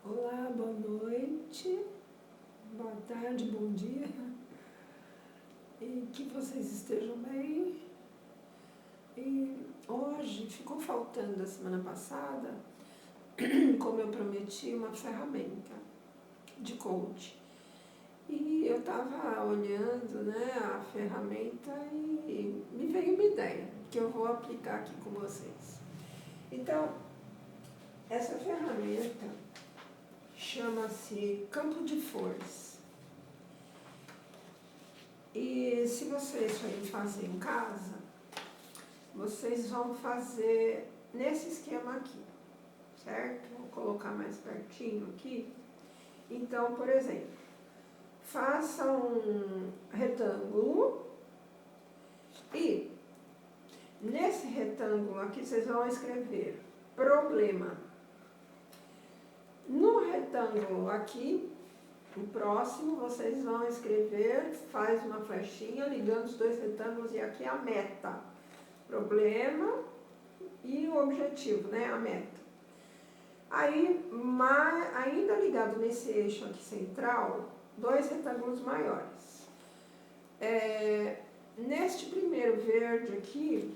Olá, boa noite, boa tarde, bom dia, e que vocês estejam bem. E hoje ficou faltando da semana passada, como eu prometi, uma ferramenta de coach. E eu estava olhando, né, a ferramenta e me veio uma ideia que eu vou aplicar aqui com vocês. Então, essa ferramenta chama-se campo de força. E se vocês forem fazer em casa, vocês vão fazer nesse esquema aqui, certo? Vou colocar mais pertinho aqui. Então, por exemplo, faça um retângulo e nesse retângulo aqui vocês vão escrever problema. No retângulo aqui, o próximo, vocês vão escrever, faz uma flechinha ligando os dois retângulos e aqui a meta. Problema e o objetivo, né? A meta. Aí, ainda ligado nesse eixo aqui central, dois retângulos maiores. Neste primeiro verde aqui,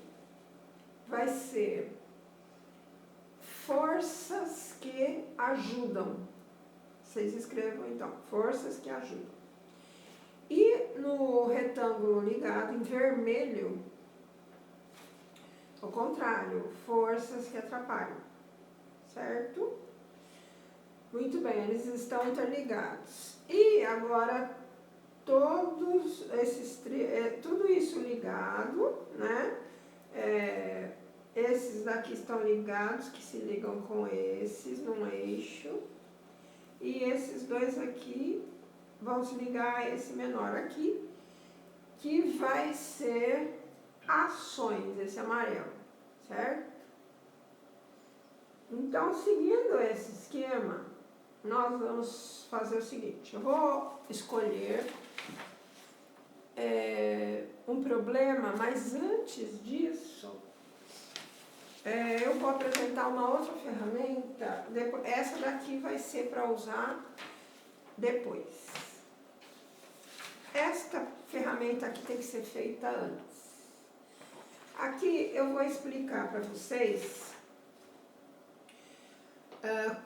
vai ser forças que ajudam. Vocês escrevam então, forças que ajudam. E no retângulo ligado em vermelho, ao contrário, forças que atrapalham, certo? Muito bem, eles estão interligados. E agora, tudo isso ligado, né? Esses daqui estão ligados, que se ligam com esses num eixo. E esses dois aqui vão se ligar a esse menor aqui, que vai ser ações, esse amarelo, certo? Então, seguindo esse esquema, nós vamos fazer o seguinte: eu vou escolher um problema, mas antes disso, eu vou apresentar uma outra ferramenta. Essa daqui vai ser para usar depois. Esta ferramenta aqui tem que ser feita antes. Aqui eu vou explicar para vocês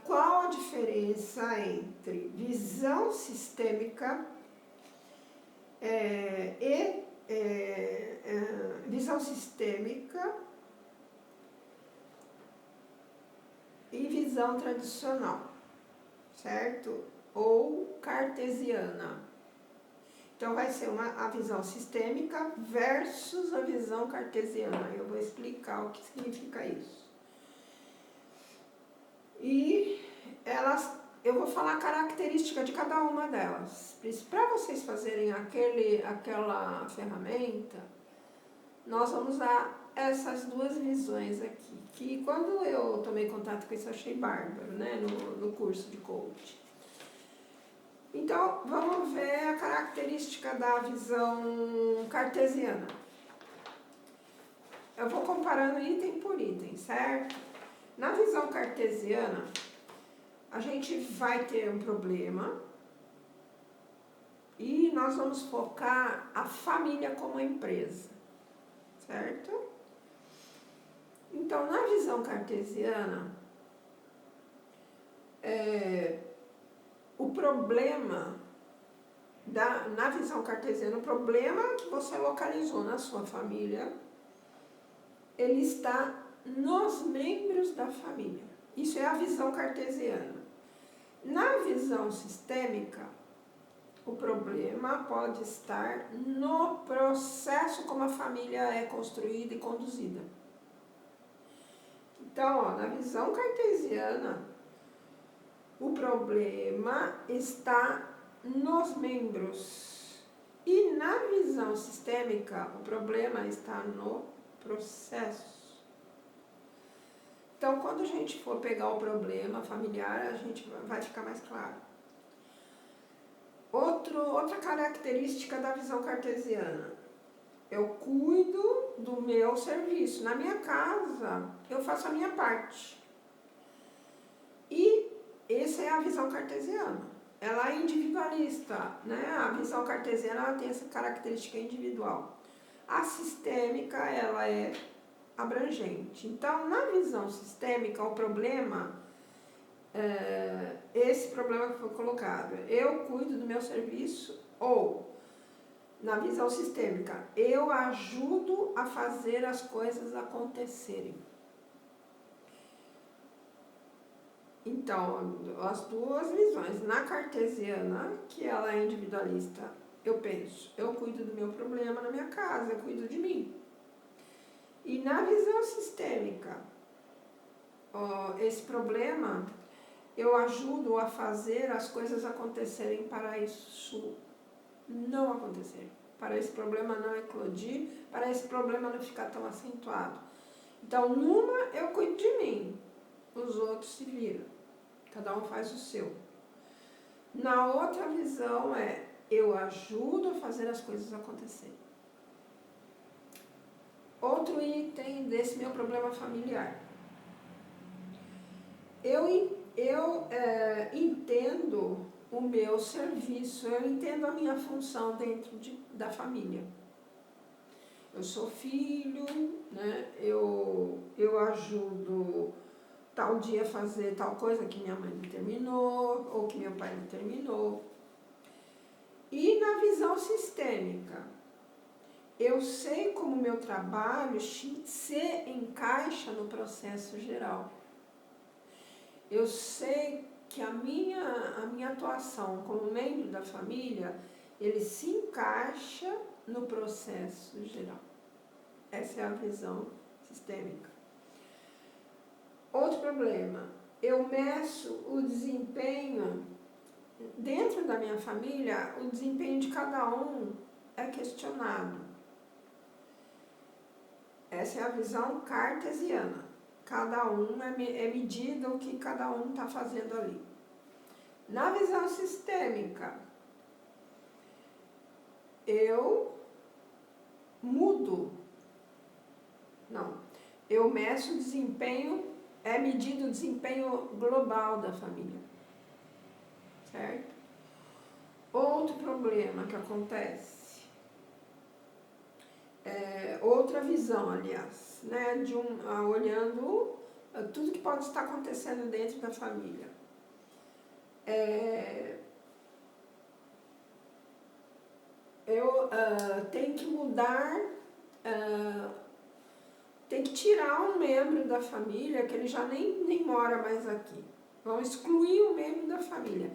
qual a diferença entre visão sistêmica e visão tradicional, certo? Ou cartesiana. Então, vai ser a visão sistêmica versus a visão cartesiana. Eu vou explicar o que significa isso. E eu vou falar a característica de cada uma delas. Para vocês fazerem aquela ferramenta, nós vamos usar essas duas visões aqui. Que quando eu tomei contato com isso, eu achei bárbaro, né? No curso de coach. Então, vamos ver a característica da visão cartesiana. Eu vou comparando item por item, certo? Na visão cartesiana, a gente vai ter um problema e nós vamos focar a família como empresa, certo? Então, na visão cartesiana, o problema, na visão cartesiana, o problema que você localizou na sua família, ele está nos membros da família. Isso é a visão cartesiana. Na visão sistêmica, o problema pode estar no processo como a família é construída e conduzida. Então, na visão cartesiana, o problema está nos membros. E na visão sistêmica, o problema está no processo. Então, quando a gente for pegar o problema familiar, a gente vai ficar mais claro. Outra característica da visão cartesiana: eu cuido do meu serviço. Na minha casa, eu faço a minha parte. E esse é a visão cartesiana. Ela é individualista, né? A visão cartesiana ela tem essa característica individual. A sistêmica, ela é abrangente. Então, na visão sistêmica, o problema, esse problema que foi colocado, eu cuido do meu serviço, ou, na visão sistêmica, eu ajudo a fazer as coisas acontecerem. Então, as duas visões. Na cartesiana, que ela é individualista, eu penso, eu cuido do meu problema na minha casa, eu cuido de mim. E na visão sistêmica, esse problema, eu ajudo a fazer as coisas acontecerem para isso não acontecer, para esse problema não eclodir, para esse problema não ficar tão acentuado. Então, numa eu cuido de mim, os outros se viram, cada um faz o seu. Na outra visão eu ajudo a fazer as coisas acontecerem. Outro item desse meu problema familiar. Eu entendo o meu serviço, eu entendo a minha função dentro da família. Eu sou filho, né? Eu ajudo tal dia a fazer tal coisa que minha mãe determinou, ou que meu pai determinou. E na visão sistêmica, eu sei como o meu trabalho se encaixa no processo geral. Eu sei que a minha atuação como membro da família, ele se encaixa no processo geral. Essa é a visão sistêmica. Outro problema, eu meço o desempenho, dentro da minha família, o desempenho de cada um é questionado. Essa é a visão cartesiana. Cada um é medido o que cada um está fazendo ali. Na visão sistêmica, eu meço o desempenho, é medido o desempenho global da família. Certo? Outro problema que acontece, outra visão, aliás, né, olhando tudo que pode estar acontecendo dentro da família. Eu tenho que mudar, tem que tirar um membro da família que ele já nem mora mais aqui. Vamos excluir um membro da família.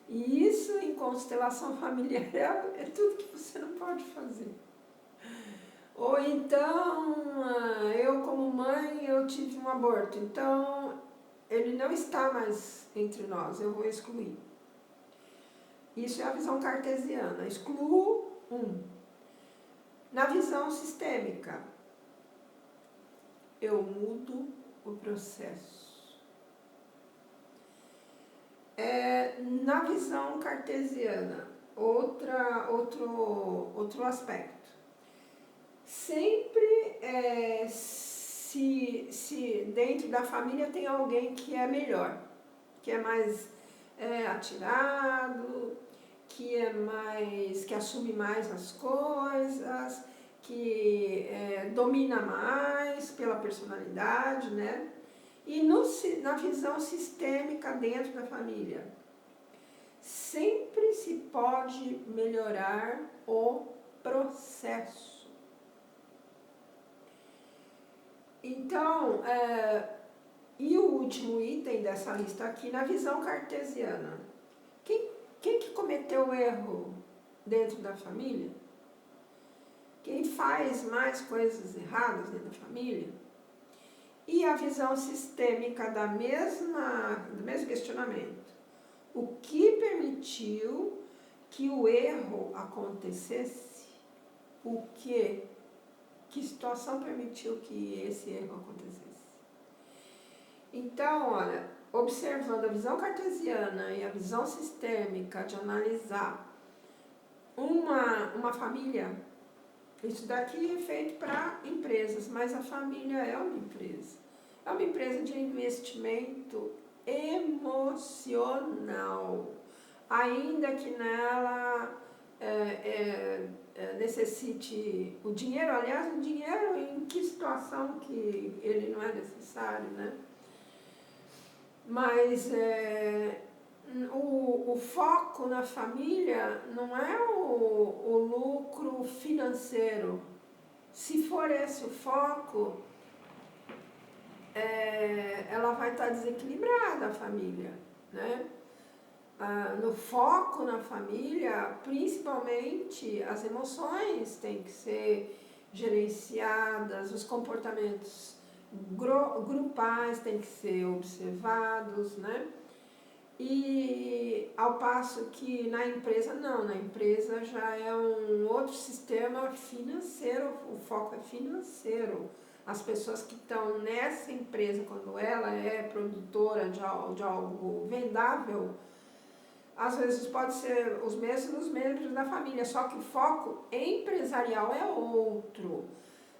E isso, em constelação familiar, é tudo que você não pode fazer. Ou então, eu como mãe, eu tive um aborto, então ele não está mais entre nós, eu vou excluir. Isso é a visão cartesiana, excluo um. Na visão sistêmica, eu mudo o processo. Na visão cartesiana, outro aspecto. Sempre, se dentro da família tem alguém que é melhor, que é mais atirado, que assume mais as coisas, que domina mais pela personalidade, né? E na visão sistêmica dentro da família, sempre se pode melhorar o processo. Então, e o último item dessa lista aqui, na visão cartesiana. Quem que cometeu erro dentro da família? Quem faz mais coisas erradas dentro da família? E a visão sistêmica do mesmo questionamento. O que permitiu que o erro acontecesse? Que situação permitiu que esse erro acontecesse? Então, olha, observando a visão cartesiana e a visão sistêmica de analisar uma família, isso daqui é feito para empresas, mas a família é uma empresa. É uma empresa de investimento emocional. emocional, ainda que nela necessite o dinheiro. Aliás, o dinheiro, em que situação que ele não é necessário, né? Mas o foco na família não é o lucro financeiro. Se for esse o foco, ela vai estar desequilibrada, a família, né? No foco na família, principalmente as emoções têm que ser gerenciadas, os comportamentos grupais têm que ser observados, né? E ao passo que na empresa não, na empresa já é um outro sistema financeiro, o foco é financeiro. As pessoas que estão nessa empresa, quando ela é produtora de algo vendável, às vezes pode ser os mesmos membros da família, só que o foco empresarial é outro.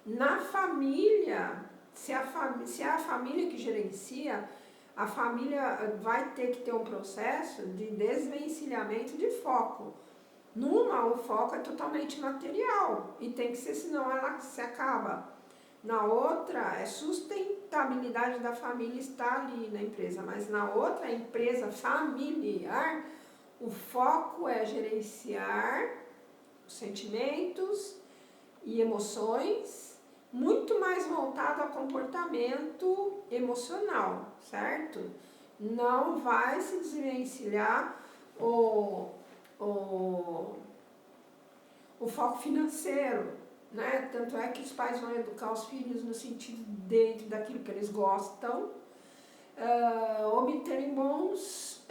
Na família, se é a família que gerencia, a família vai ter que ter um processo de desvencilhamento de foco. Numa, o foco é totalmente material e tem que ser, senão ela se acaba. Na outra, é sustentabilidade da família estar ali na empresa, mas na outra, a empresa familiar, o foco é gerenciar os sentimentos e emoções, muito mais voltado ao comportamento emocional, certo? Não vai se desvencilhar o foco financeiro, né? Tanto é que os pais vão educar os filhos no sentido dentro daquilo que eles gostam, obterem bons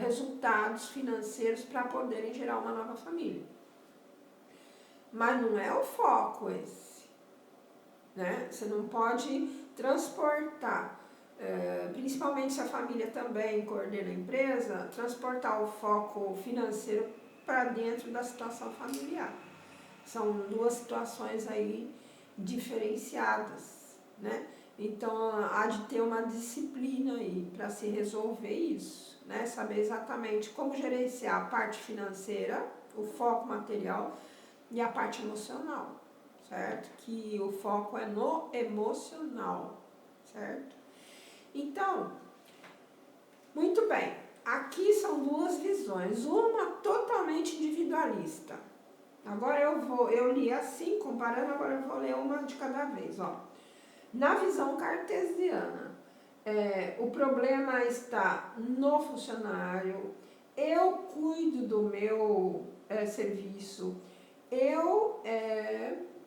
resultados financeiros para poderem gerar uma nova família. Mas não é o foco esse, né? Você não pode transportar, principalmente se a família também coordena a empresa, transportar o foco financeiro para dentro da situação familiar. São duas situações aí diferenciadas, né? Então, há de ter uma disciplina aí para se resolver isso, né? Saber exatamente como gerenciar a parte financeira, o foco material e a parte emocional, certo? Que o foco é no emocional, certo? Então, muito bem. Aqui são duas visões, uma totalmente individualista. Agora eu li assim, comparando, agora eu vou ler uma de cada vez, ó. Na visão cartesiana, o problema está no funcionário, eu cuido do meu serviço, eu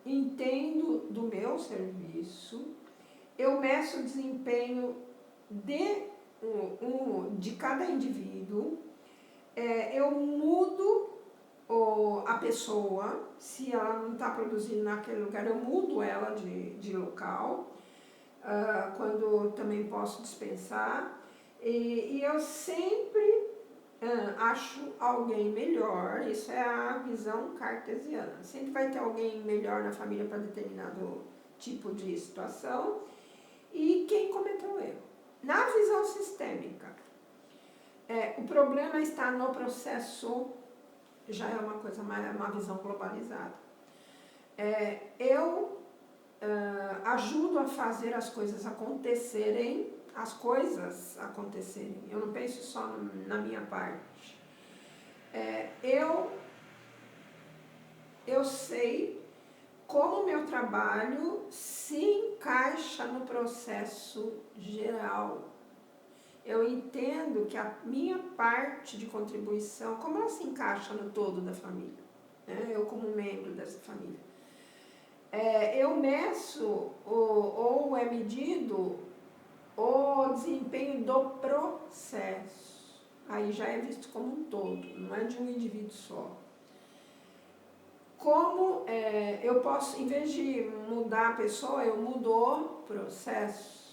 entendo do meu serviço, eu meço o desempenho de cada indivíduo, eu mudo a pessoa, se ela não está produzindo naquele lugar, eu mudo ela de local, quando também posso dispensar, e eu sempre acho alguém melhor, isso é a visão cartesiana. Sempre vai ter alguém melhor na família para determinado tipo de situação, e quem cometeu o erro. Na visão sistêmica, o problema está no processo, já é uma coisa mais, uma visão globalizada. Eu ajudo a fazer as coisas acontecerem, eu não penso só na minha parte. Eu sei como o meu trabalho se encaixa no processo geral. Eu entendo que a minha parte de contribuição, como ela se encaixa no todo da família, né? Eu como membro dessa família. Eu meço ou é medido o desempenho do processo. Aí já é visto como um todo, não é de um indivíduo só. Como eu posso, em vez de mudar a pessoa, eu mudo o processo.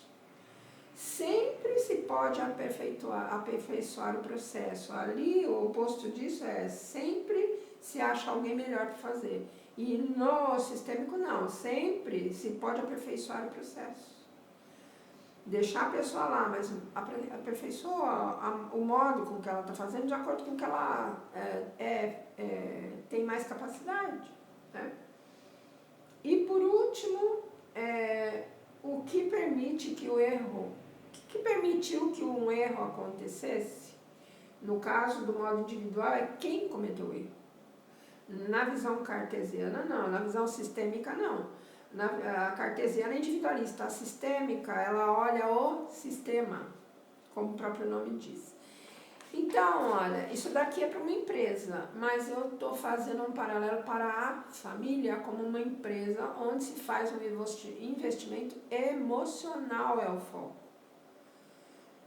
Sempre se pode aperfeiçoar o processo. Ali, o oposto disso sempre se acha alguém melhor para fazer. E no sistêmico, não. Sempre se pode aperfeiçoar o processo. deixar a pessoa lá, mas aperfeiçoa o modo com que ela está fazendo de acordo com que ela tem mais capacidade, né? E por último, o que permite que o erro, que permitiu que um erro acontecesse, no caso do modo individual, é quem cometeu o erro. Na visão cartesiana, não. Na visão sistêmica, não. A cartesiana é individualista. A sistêmica, ela olha o sistema, como o próprio nome diz. Então, olha, isso daqui é para uma empresa, mas eu estou fazendo um paralelo para a família como uma empresa onde se faz um investimento emocional, é o foco.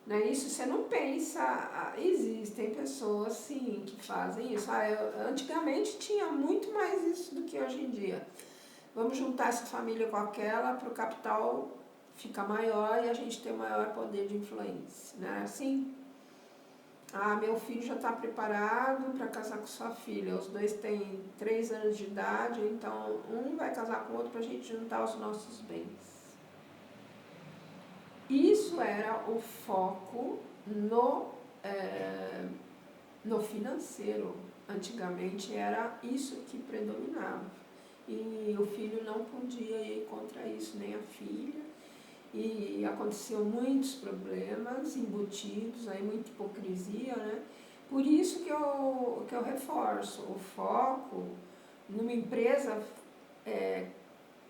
Não é isso? Você não pensa, existem pessoas sim que fazem isso. Antigamente tinha muito mais isso do que hoje em dia. Vamos juntar essa família com aquela para o capital ficar maior e a gente ter um maior poder de influência. Não é assim? Meu filho já está preparado para casar com sua filha. Os dois têm 3 anos de idade, então um vai casar com o outro para a gente juntar os nossos bens. Isso era o foco no financeiro. Antigamente era isso que predominava. E o filho não podia ir contra isso, nem a filha. E aconteciam muitos problemas embutidos, aí muita hipocrisia, né? Por isso que eu reforço, o foco numa empresa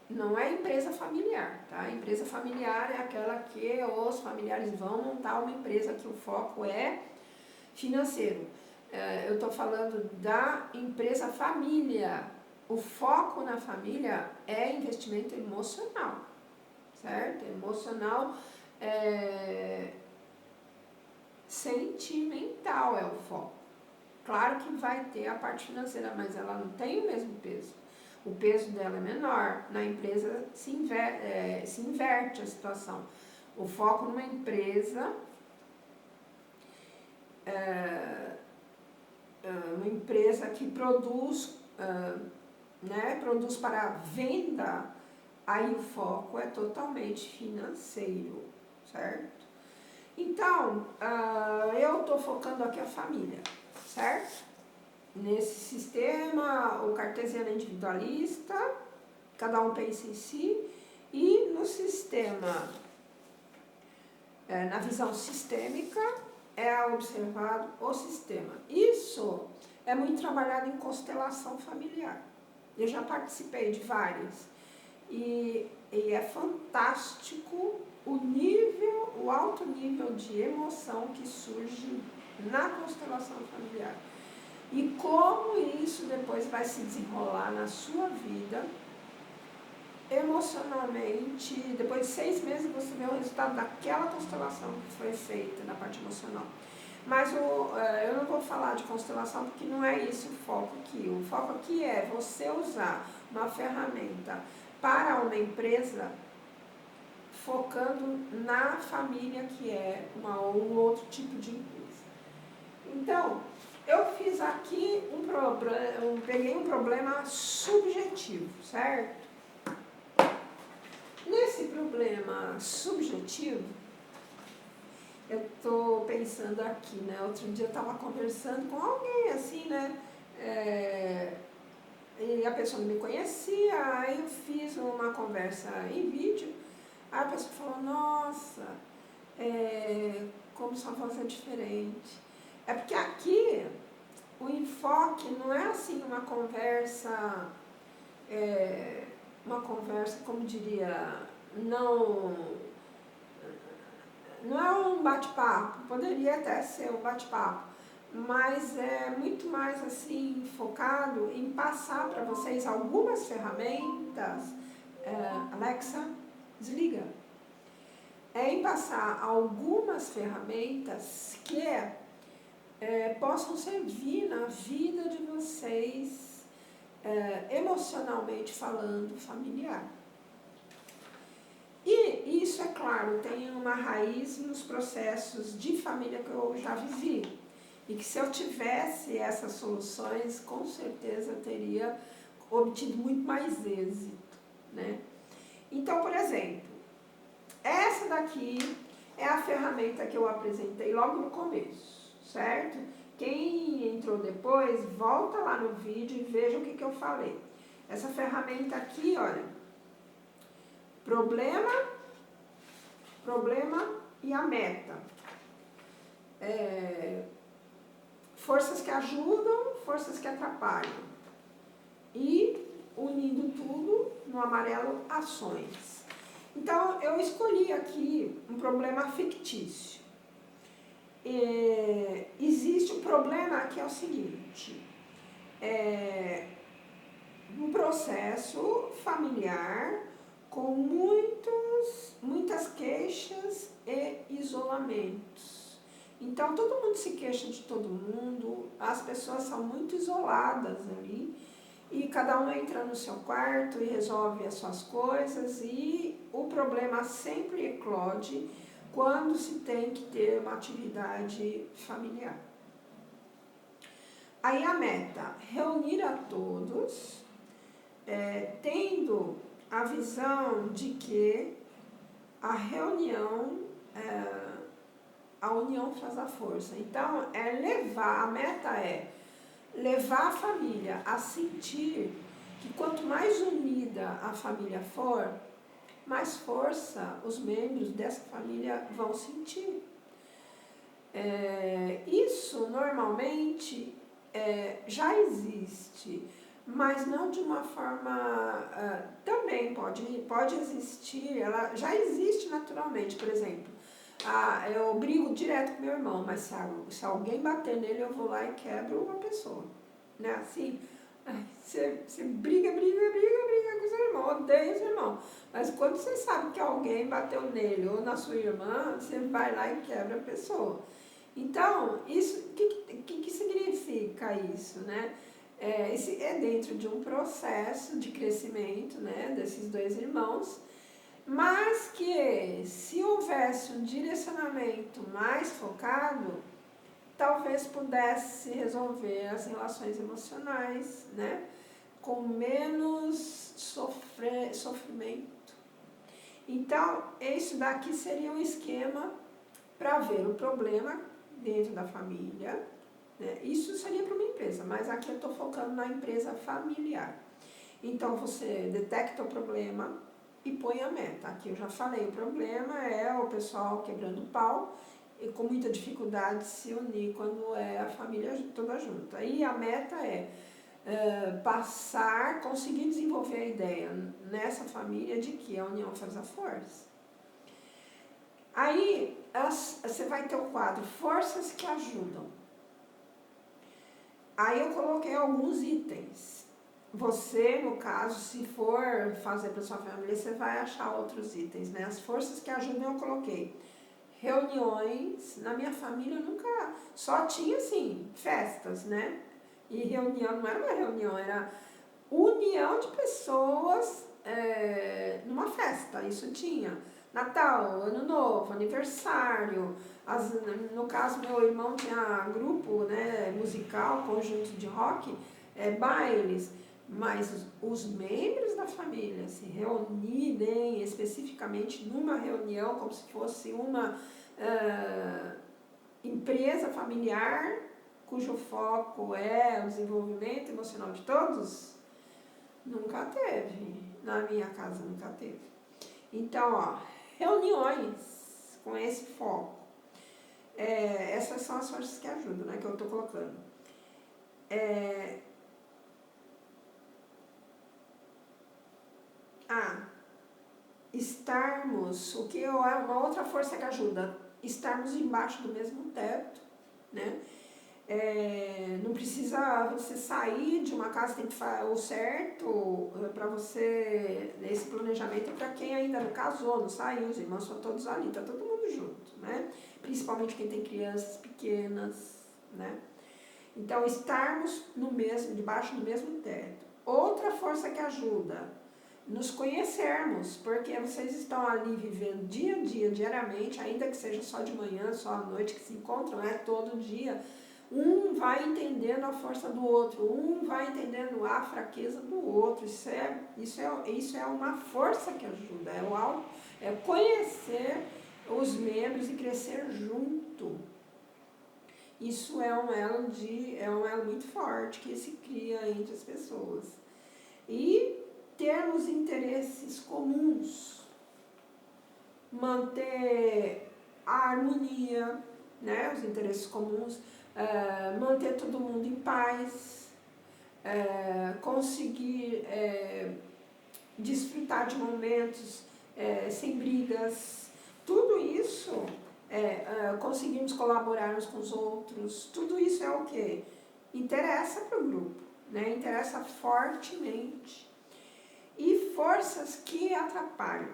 não é empresa familiar, tá? A empresa familiar é aquela que os familiares vão montar uma empresa que o foco é financeiro. Eu estou falando da empresa família. O foco na família é investimento emocional, certo? Emocional, sentimental é o foco. Claro que vai ter a parte financeira, mas ela não tem o mesmo peso. O peso dela é menor. Na empresa se inverte a situação. O foco numa empresa, uma empresa que produz, produz para venda, aí o foco é totalmente financeiro, certo? Então, eu estou focando aqui a família, certo? Nesse sistema, o cartesiano é individualista, cada um pensa em si, e no sistema, na visão sistêmica, é observado o sistema. Isso é muito trabalhado em constelação familiar. Eu já participei de várias, e é fantástico o alto nível de emoção que surge na constelação familiar. E como isso depois vai se desenrolar na sua vida, emocionalmente, depois de 6 meses você vê o resultado daquela constelação que foi feita na parte emocional. Mas eu não vou falar de constelação porque não é esse o foco aqui. O foco aqui é você usar uma ferramenta para uma empresa focando na família, que é um outro tipo de empresa. Então, eu fiz aqui peguei um problema subjetivo, certo? Nesse problema subjetivo, eu estou pensando aqui, né? Outro dia eu estava conversando com alguém assim, né? E a pessoa não me conhecia, aí eu fiz uma conversa em vídeo, aí a pessoa falou, nossa, como sua voz é diferente. É porque aqui o enfoque não é assim uma conversa, como diria, não é um bate-papo, poderia até ser um bate-papo, mas é muito mais assim focado em passar para vocês algumas ferramentas. Alexa, desliga. Em passar algumas ferramentas que possam servir na vida de vocês, emocionalmente falando, familiar. E isso, é claro, tem uma raiz nos processos de família que eu já vivi. E que se eu tivesse essas soluções, com certeza eu teria obtido muito mais êxito, né? Então, por exemplo, essa daqui é a ferramenta que eu apresentei logo no começo, certo? Quem entrou depois, volta lá no vídeo e veja o que eu falei. Essa ferramenta aqui, olha, problema e a meta. Forças que ajudam, forças que atrapalham. E, unindo tudo, no amarelo, ações. Então, eu escolhi aqui um problema fictício. Existe um problema que é o seguinte, um processo familiar com muitas queixas e isolamentos. Então, todo mundo se queixa de todo mundo, as pessoas são muito isoladas ali, e cada um entra no seu quarto e resolve as suas coisas, e o problema sempre eclode quando se tem que ter uma atividade familiar. Aí a meta, reunir a todos, tendo a visão de que a reunião, a união faz a força. Então, a meta é levar a família a sentir que quanto mais unida a família for, mais força os membros dessa família vão sentir. Isso normalmente já existe, mas não de uma forma, também pode existir, ela já existe naturalmente. Por exemplo, eu brigo direto com meu irmão, mas se alguém bater nele, eu vou lá e quebro uma pessoa, né? Assim, você briga com seu irmão, odeia seu irmão, mas quando você sabe que alguém bateu nele ou na sua irmã, você vai lá e quebra a pessoa. Então, isso, o que significa isso, né? Esse é dentro de um processo de crescimento, né, desses dois irmãos, mas que se houvesse um direcionamento mais focado, talvez pudesse resolver as relações emocionais, né, com menos sofrimento. Então, isso daqui seria um esquema para ver o problema dentro da família, né? Isso seria para uma empresa, mas aqui eu estou focando na empresa familiar. Então, você detecta o problema e põe a meta. Aqui eu já falei, o problema é o pessoal quebrando o pau e com muita dificuldade de se unir quando é a família toda junta. E a meta é conseguir desenvolver a ideia nessa família de que a união faz a força. Aí, você vai ter o quadro Forças que Ajudam. Aí eu coloquei alguns itens. Você, no caso, se for fazer para sua família, você vai achar outros itens, né? As forças que ajudam eu coloquei. Reuniões, na minha família eu nunca, só tinha assim, festas, né? E reunião, não era uma reunião, era união de pessoas numa festa, isso tinha. Natal, Ano Novo, aniversário, no caso meu irmão tinha grupo, né, musical, conjunto de rock, bailes, mas os membros da família se reunirem especificamente numa reunião, como se fosse uma empresa familiar, cujo foco é o desenvolvimento emocional de todos, nunca teve, na minha casa nunca teve. Então, ó, reuniões com esse foco. Essas são as forças que ajudam, né, que eu estou colocando. Estarmos, o que é uma outra força que ajuda, estarmos embaixo do mesmo teto, né? Não precisa você sair de uma casa, tem que fazer o certo para você, esse planejamento é para quem ainda não casou, não saiu, os irmãos estão todos ali, está todo mundo junto, né? Principalmente quem tem crianças pequenas, né? Então, estarmos debaixo do mesmo teto. Outra força que ajuda, nos conhecermos, porque vocês estão ali vivendo dia a dia, diariamente, ainda que seja só de manhã, só à noite que se encontram, todo dia. Um vai entendendo a força do outro, um vai entendendo a fraqueza do outro. Isso é uma força que ajuda, é conhecer os membros e crescer junto. Isso é um elo muito forte que se cria entre as pessoas. E termos interesses comuns, manter a harmonia, né, os interesses comuns, manter todo mundo em paz, conseguir desfrutar de momentos sem brigas, tudo isso, conseguirmos colaborar uns com os outros, tudo isso é o que? Interessa para o grupo, né? Interessa fortemente. E forças que atrapalham,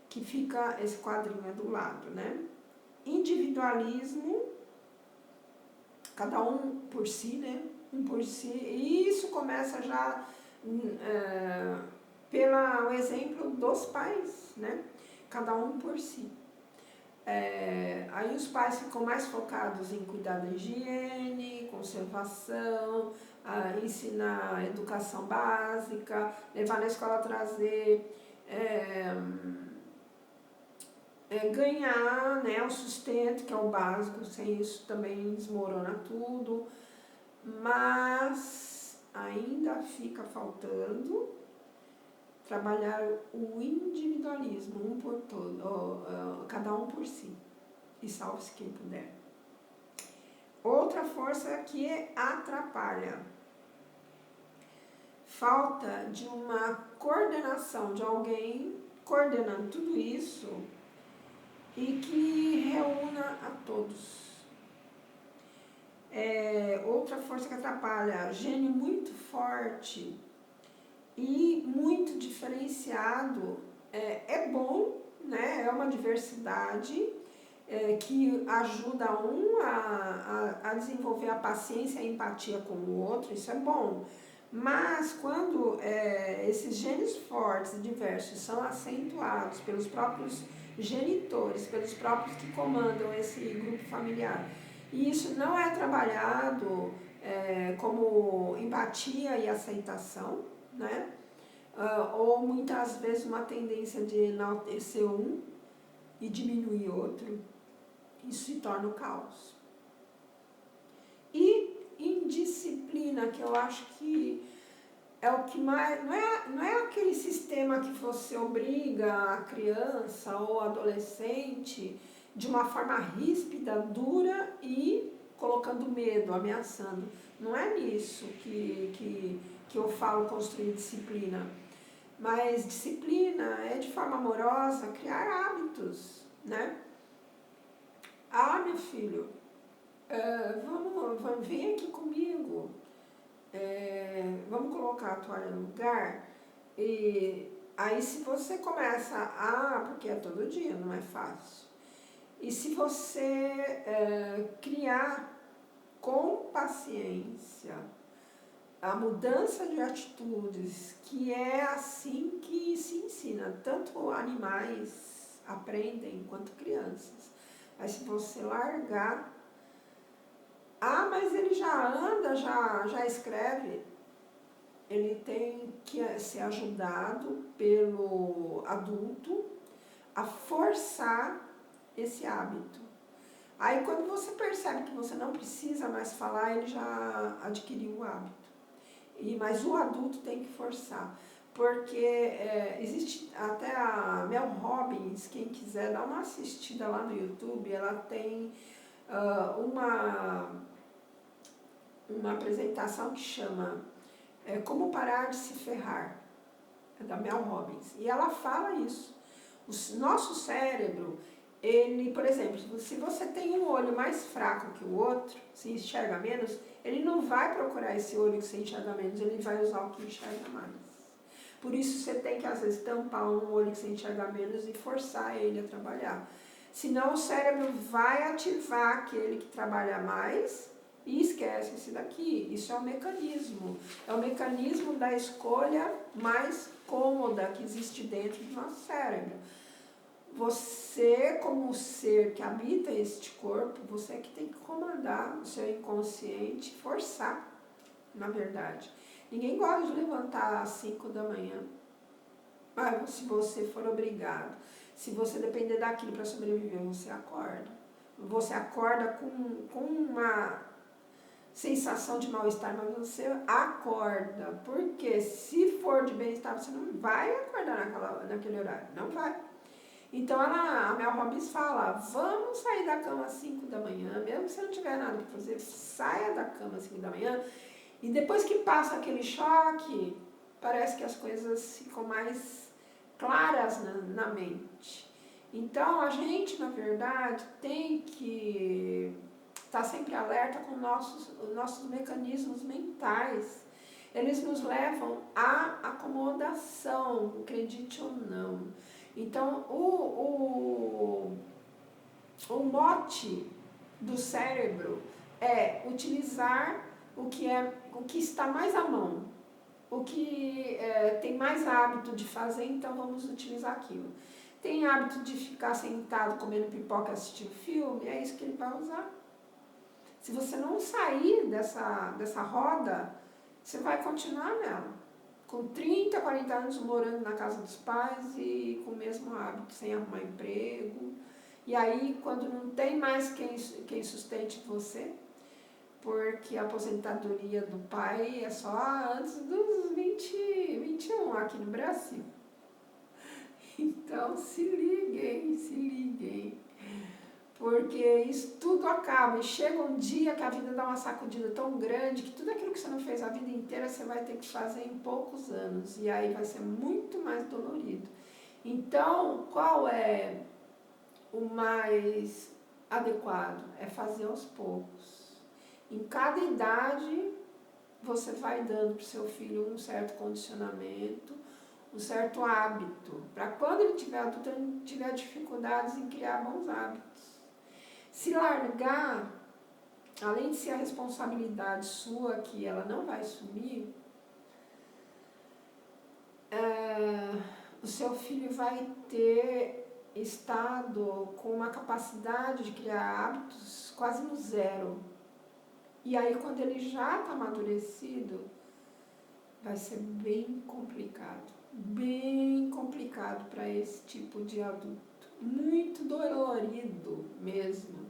que fica esse quadrinho do lado, né? Individualismo, cada um por si, né? Um por si, e isso começa já pelo exemplo dos pais, né? Cada um por si. Aí os pais ficam mais focados em cuidar da higiene, conservação, ensinar educação básica, levar na escola, trazer, ganhar, né, o sustento, que é o básico, sem isso também desmorona tudo, mas ainda fica faltando trabalhar o individualismo, um por todo, cada um por si, e salve-se quem puder. Outra força que atrapalha, falta de uma coordenação, de alguém coordenando tudo isso e que reúna a todos. Outra força que atrapalha, gênio muito forte e muito diferenciado, é bom, né? É uma diversidade que ajuda um a desenvolver a paciência e a empatia com o outro, isso é bom. Mas quando esses gênios fortes e diversos são acentuados pelos próprios genitores, pelos próprios que comandam esse grupo familiar, e isso não é trabalhado como empatia e aceitação, né? Ou muitas vezes uma tendência de enaltecer um e diminuir outro, isso se torna o caos. E indisciplina, que eu acho que é o que mais... Não é aquele sistema que você obriga a criança ou adolescente de uma forma ríspida, dura e colocando medo, ameaçando. Não é nisso que eu falo construir disciplina. Mas disciplina é, de forma amorosa, criar hábitos, né? Meu filho, vem aqui comigo, vamos colocar a toalha no lugar. E aí se você começa porque é todo dia, não é fácil. E se você criar com paciência a mudança de atitudes, que é assim que se ensina, tanto animais aprendem quanto crianças. Mas se você largar, mas ele já anda, já escreve, ele tem que ser ajudado pelo adulto a forçar esse hábito. Aí quando você percebe que você não precisa mais falar, ele já adquiriu o hábito. Mas o adulto tem que forçar, porque existe até a Mel Robbins, quem quiser dar uma assistida lá no YouTube, ela tem uma apresentação que chama Como Parar de Se Ferrar, da Mel Robbins, e ela fala isso. O nosso cérebro, ele, por exemplo, se você tem um olho mais fraco que o outro, se enxerga menos, ele não vai procurar esse olho que você enxerga menos, ele vai usar o que enxerga mais. Por isso você tem que, às vezes, tampar um olho que você enxerga menos e forçar ele a trabalhar. Senão o cérebro vai ativar aquele que trabalha mais e esquece esse daqui. Isso é um mecanismo. É o mecanismo da escolha mais cômoda que existe dentro do nosso cérebro. Você, como ser que habita este corpo, você é que tem que comandar o seu inconsciente, forçar, na verdade. Ninguém gosta de levantar às 5 da manhã. Mas se você for obrigado, se você depender daquilo para sobreviver, você acorda. Você acorda com uma sensação de mal-estar, mas você acorda. Porque se for de bem-estar, você não vai acordar naquele horário. Não vai. Então, a Mel Robbins fala, vamos sair da cama às 5 da manhã, mesmo que você não tiver nada para fazer, saia da cama às 5 da manhã. E depois que passa aquele choque, parece que as coisas ficam mais claras na mente. Então, a gente, na verdade, tem que estar sempre alerta com os nossos mecanismos mentais. Eles nos levam à acomodação, acredite ou não. Então, o mote do cérebro é utilizar o que está mais à mão. O que tem mais hábito de fazer, então vamos utilizar aquilo. Tem hábito de ficar sentado comendo pipoca assistindo filme, é isso que ele vai usar. Se você não sair dessa roda, você vai continuar nela. Com 30, 40 anos morando na casa dos pais e com o mesmo hábito, sem arrumar emprego. E aí, quando não tem mais quem sustente você, porque a aposentadoria do pai é só antes dos 21 aqui no Brasil. Então, se liguem, porque isso tudo acaba e chega um dia que a vida dá uma sacudida tão grande que tudo aquilo que você não fez a vida inteira você vai ter que fazer em poucos anos e aí vai ser muito mais dolorido. Então, qual é o mais adequado? É fazer aos poucos. Em cada idade, você vai dando para o seu filho um certo condicionamento, um certo hábito, para quando ele tiver adulto, ele não tiver dificuldades em criar bons hábitos. Se largar, além de ser a responsabilidade sua, que ela não vai sumir, o seu filho vai ter estado com uma capacidade de criar hábitos quase no zero. E aí, quando ele já está amadurecido, vai ser bem complicado para esse tipo de adulto. Muito dolorido mesmo.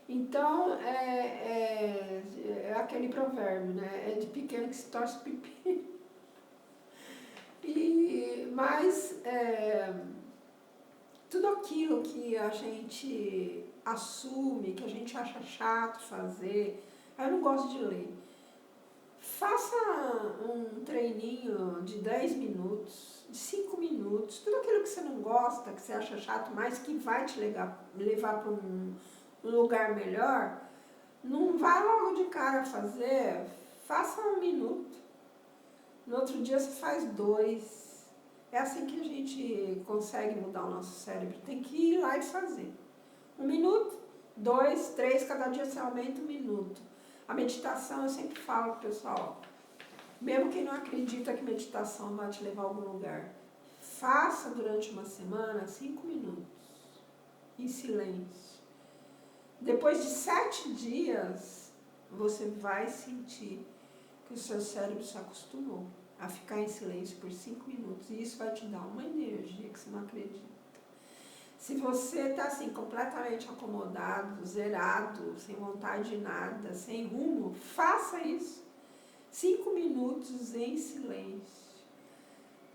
Então, é aquele provérbio, né? É de pequeno que se torce pipi. Mas tudo aquilo que a gente assume, que a gente acha chato fazer, eu não gosto de ler. Faça um treininho de 10 minutos, de 5 minutos, tudo aquilo que você não gosta, que você acha chato, mas que vai te levar para um lugar melhor, não vá logo de cara fazer, faça 1 minuto. No outro dia você faz 2. É assim que a gente consegue mudar o nosso cérebro. Tem que ir lá e fazer. 1 minuto, 2, 3, cada dia você aumenta 1 minuto. A meditação, eu sempre falo pro pessoal, mesmo quem não acredita que meditação vai te levar a algum lugar, faça durante uma semana 5 minutos, em silêncio. Depois de 7 dias, você vai sentir que o seu cérebro se acostumou a ficar em silêncio por 5 minutos. E isso vai te dar uma energia que você não acredita. Se você está assim, completamente acomodado, zerado, sem vontade de nada, sem rumo, faça isso. 5 minutos em silêncio.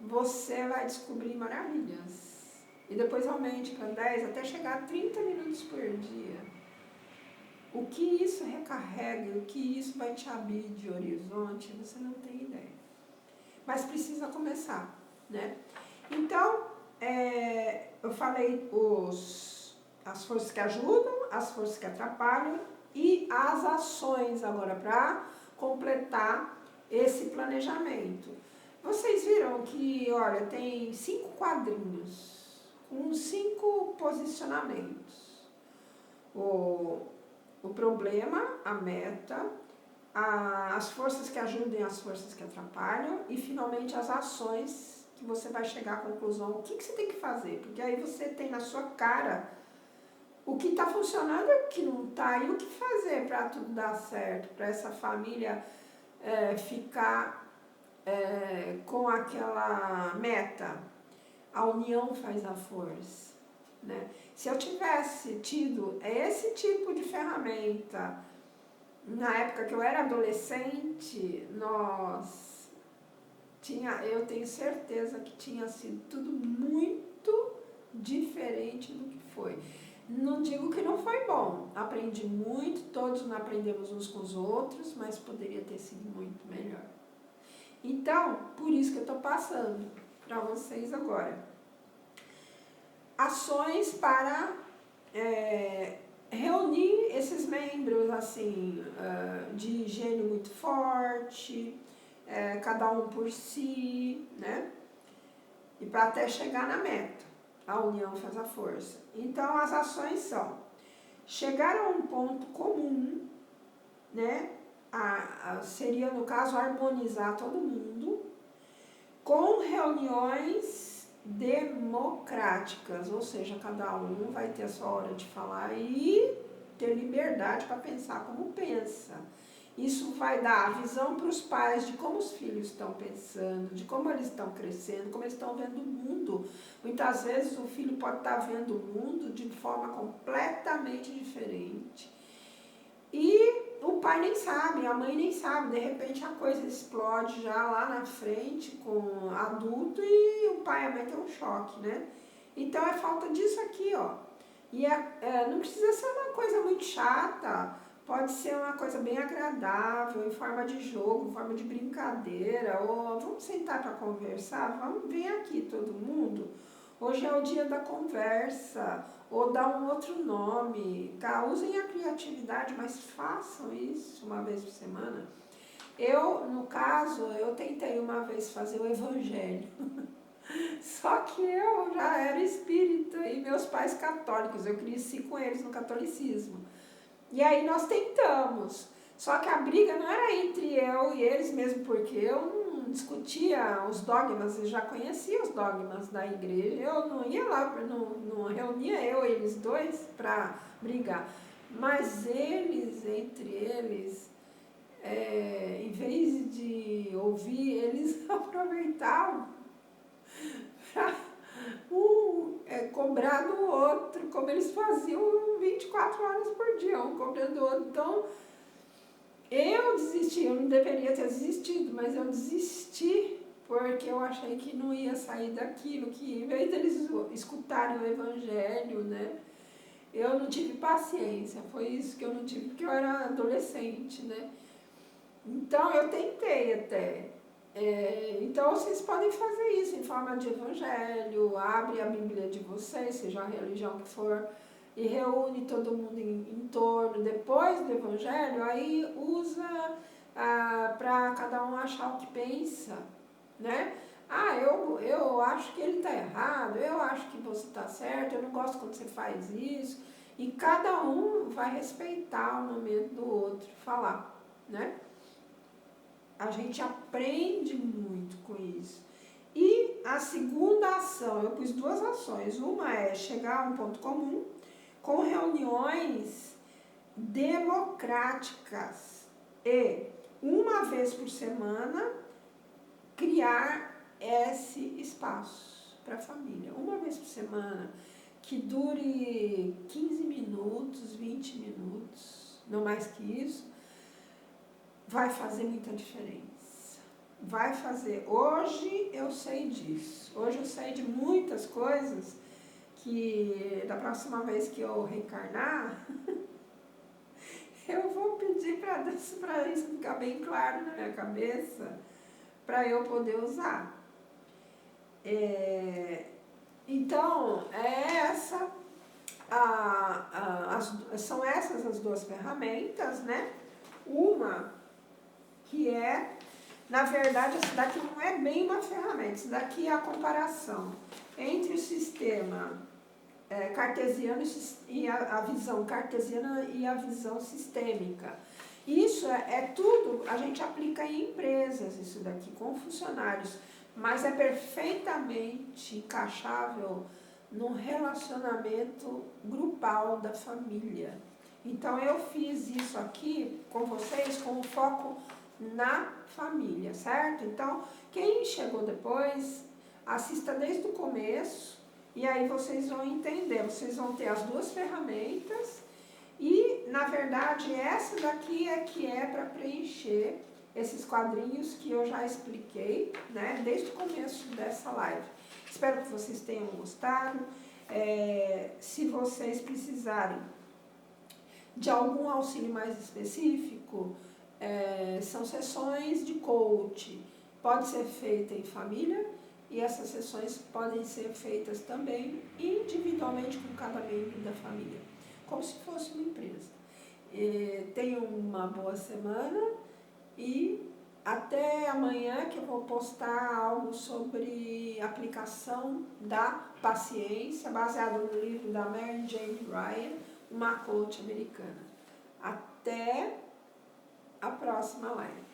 Você vai descobrir maravilhas. E depois aumente para 10, até chegar a 30 minutos por dia. O que isso recarrega, o que isso vai te abrir de horizonte, você não tem ideia. Mas precisa começar, né? Então, eu falei as forças que ajudam, as forças que atrapalham e as ações agora para completar esse planejamento. Vocês viram que, olha, tem 5 quadrinhos com 5 posicionamentos. O problema, a meta, as forças que ajudam e as forças que atrapalham e, finalmente, as ações que você vai chegar à conclusão. O que você tem que fazer? Porque aí você tem na sua cara o que está funcionando e o que não está. E o que fazer para tudo dar certo, para essa família ficar com aquela meta, a união faz a força, né? Se eu tivesse tido esse tipo de ferramenta na época que eu era adolescente, eu tenho certeza que tinha sido tudo muito diferente do que foi. Não digo que não foi bom, aprendi muito, todos não aprendemos uns com os outros, mas poderia ter sido muito melhor. Então, por isso que eu estou passando para vocês agora. Ações para reunir esses membros assim, de gênio muito forte, cada um por si, né? E para até chegar na meta. A união faz a força. Então, as ações são chegar a um ponto comum, né? Seria, no caso, harmonizar todo mundo, com reuniões democráticas, ou seja, cada um vai ter a sua hora de falar e ter liberdade para pensar como pensa. Isso vai dar a visão para os pais de como os filhos estão pensando, de como eles estão crescendo, como eles estão vendo o mundo. Muitas vezes o filho pode estar vendo o mundo de forma completamente diferente. E o pai nem sabe, a mãe nem sabe, de repente a coisa explode já lá na frente com adulto e o pai e a mãe tem um choque, né? Então é falta disso aqui, ó. E não precisa ser uma coisa muito chata, pode ser uma coisa bem agradável, em forma de jogo, em forma de brincadeira, ou vamos sentar para conversar, vamos vir aqui todo mundo. Hoje é o dia da conversa, ou dá um outro nome, tá? Usem a criatividade, mas façam isso uma vez por semana. Eu, no caso, eu tentei uma vez fazer o evangelho, só que eu já era espírita e meus pais católicos, eu cresci com eles no catolicismo. E aí nós tentamos, só que a briga não era entre eu e eles mesmo, porque eu não discutia os dogmas, eu já conhecia os dogmas da igreja, eu não ia lá, não reunia eu e eles dois para brigar. Mas eles, entre eles, em vez de ouvir, eles aproveitavam para cobrar do outro, como eles faziam 24 horas por dia, um cobrando o outro. Então, eu desisti, eu não deveria ter desistido, mas eu desisti porque eu achei que não ia sair daquilo, que em vez deles escutarem o evangelho, né, eu não tive paciência, foi isso que eu não tive, porque eu era adolescente, né. Então, eu tentei até. Então, vocês podem fazer isso em forma de evangelho, abre a Bíblia de vocês, seja a religião que for, e reúne todo mundo em torno, depois do evangelho, aí usa para cada um achar o que pensa, né? Eu acho que ele está errado, eu acho que você está certo, eu não gosto quando você faz isso, e cada um vai respeitar o momento do outro, falar, né? A gente aprende muito com isso. E a segunda ação, eu pus duas ações. Uma é chegar a um ponto comum com reuniões democráticas e, uma vez por semana, criar esse espaço para a família. Uma vez por semana, que dure 15 minutos, 20 minutos, não mais que isso, vai fazer muita diferença. Vai fazer. Hoje eu sei disso. Hoje eu sei de muitas coisas que da próxima vez que eu reencarnar, eu vou pedir para isso ficar bem claro na minha cabeça, para eu poder usar. Então, são essas as duas ferramentas, né? Uma que na verdade, isso daqui não é bem uma ferramenta, isso daqui é a comparação entre o sistema cartesiano e a visão cartesiana e a visão sistêmica. Isso é tudo, a gente aplica em empresas, isso daqui, com funcionários, mas é perfeitamente encaixável no relacionamento grupal da família. Então, eu fiz isso aqui com vocês com o foco na família, certo? Então, quem chegou depois, assista desde o começo e aí vocês vão entender, vocês vão ter as duas ferramentas e, na verdade, essa daqui é que é para preencher esses quadrinhos que eu já expliquei, né, desde o começo dessa live. Espero que vocês tenham gostado. Se vocês precisarem de algum auxílio mais específico, são sessões de coach, pode ser feita em família e essas sessões podem ser feitas também individualmente com cada membro da família, como se fosse uma empresa. Tenham uma boa semana e até amanhã, que eu vou postar algo sobre aplicação da paciência, baseado no livro da Mary Jane Ryan, uma coach americana. Até a próxima live.